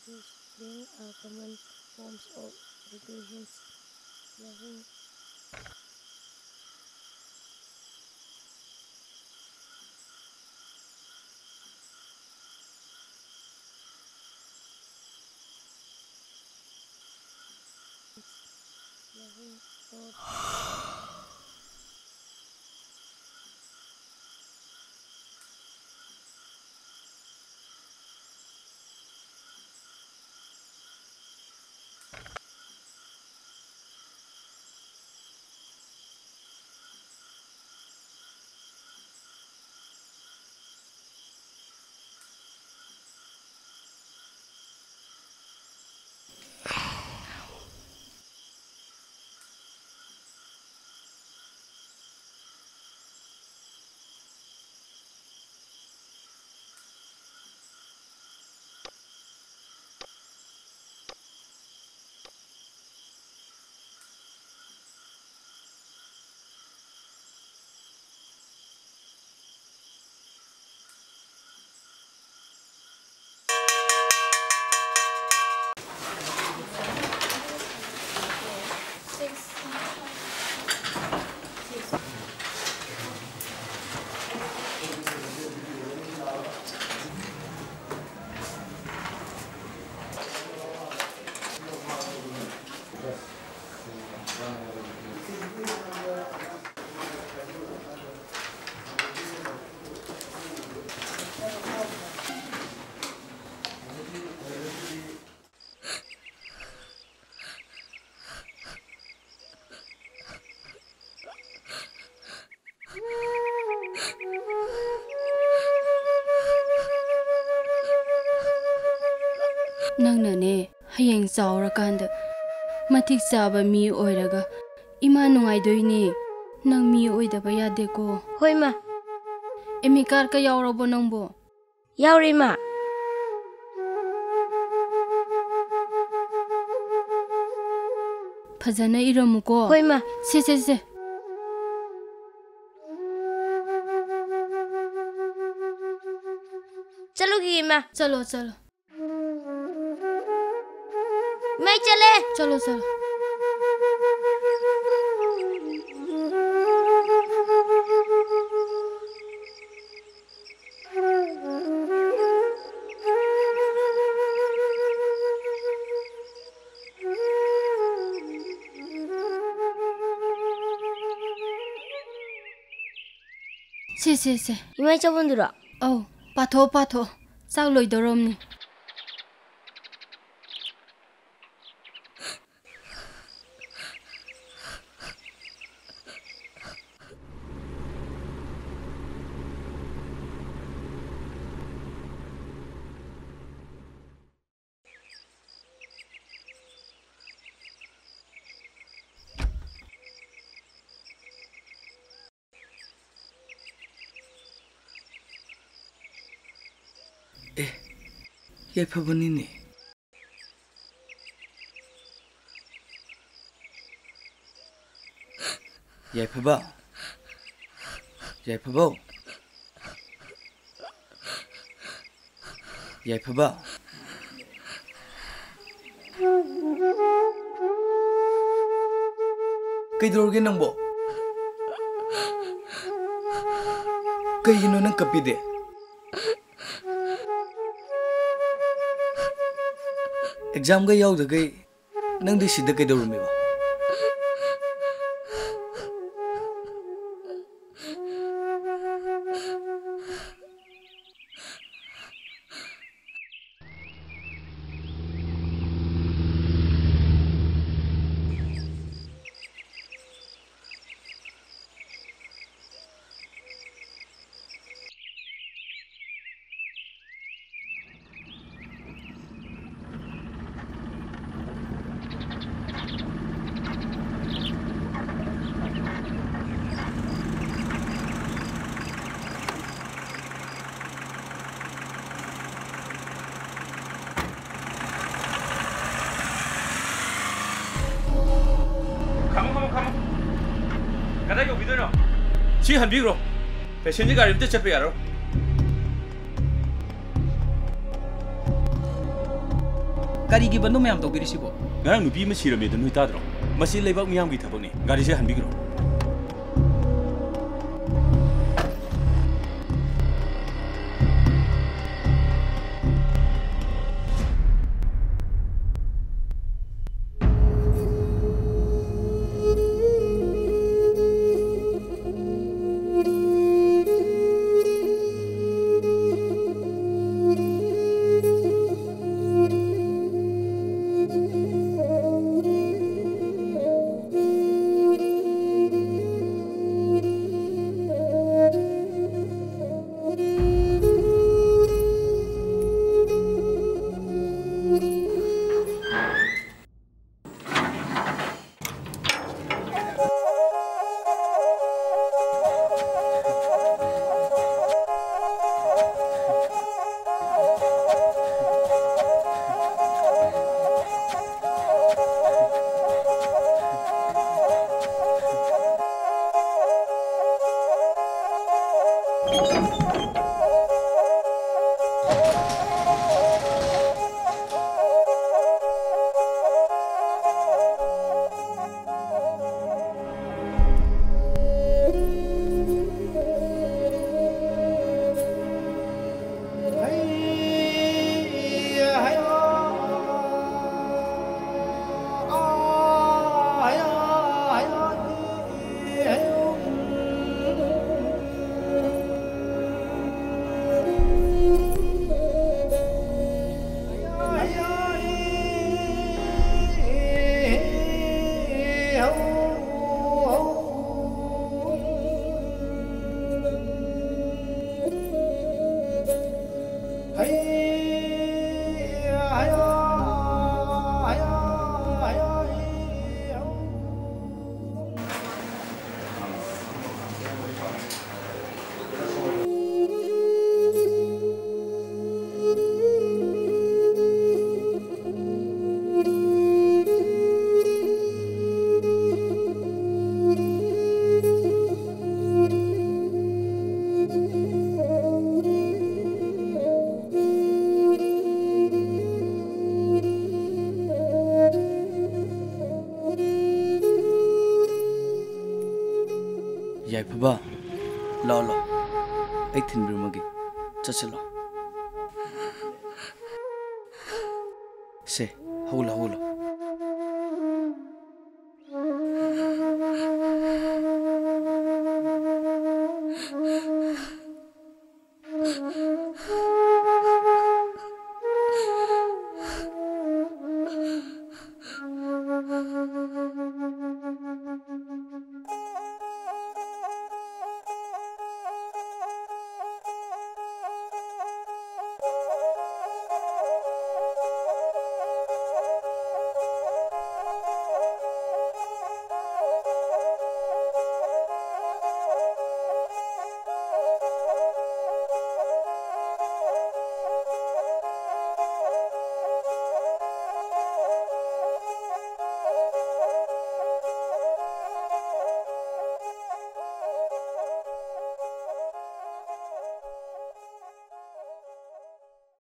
These being are common forms of regulations. Loving thoughts. Nangnane hayeng zawrakanda matik chaba mi oiraga ima nungaidoini nang mi oidaba yadeko. Hoi ma. Emikar ka yawrabo nangbo? Yawri ma. Phajana iramuko. Hoi ma. Se. Chalo gi ma. Chalo. मैं चले चलो से मैं चबंदुरा औ पाथो sak loidoromni ये फबनी ने ये फबा कईदोरगे नंबो कईनो नंग कपीदे एग्जाम गा यावदगै नंदी सिदा कईदोरमेबा 가다가 오비더노 지금 한 비그로 배신지가 아름대 잡혀 야로 ꯀꯔꯤꯒꯤ ꯕꯟꯗꯣ ꯃꯌꯥꯝ ꯇꯧꯕꯤꯔꯤꯁꯤꯕꯣ? ꯉꯔꯥꯡ ꯅꯨꯄꯤ ꯑꯃ ꯁꯤꯔꯝꯃꯦꯗꯣ ꯅꯣꯏ ꯇꯥꯗ꯭ꯔꯣ? ꯃꯁꯤ ꯂꯩꯕꯥꯛ ꯃꯤꯌꯥꯝꯒꯤ ꯊꯕꯛꯅꯤ. ꯒꯥꯔꯤꯁꯦ ꯍꯟꯕꯤꯈ꯭ꯔꯣ. Yaifaba, Lolo, I think Brumagi, Chachalo. Say, hula hula.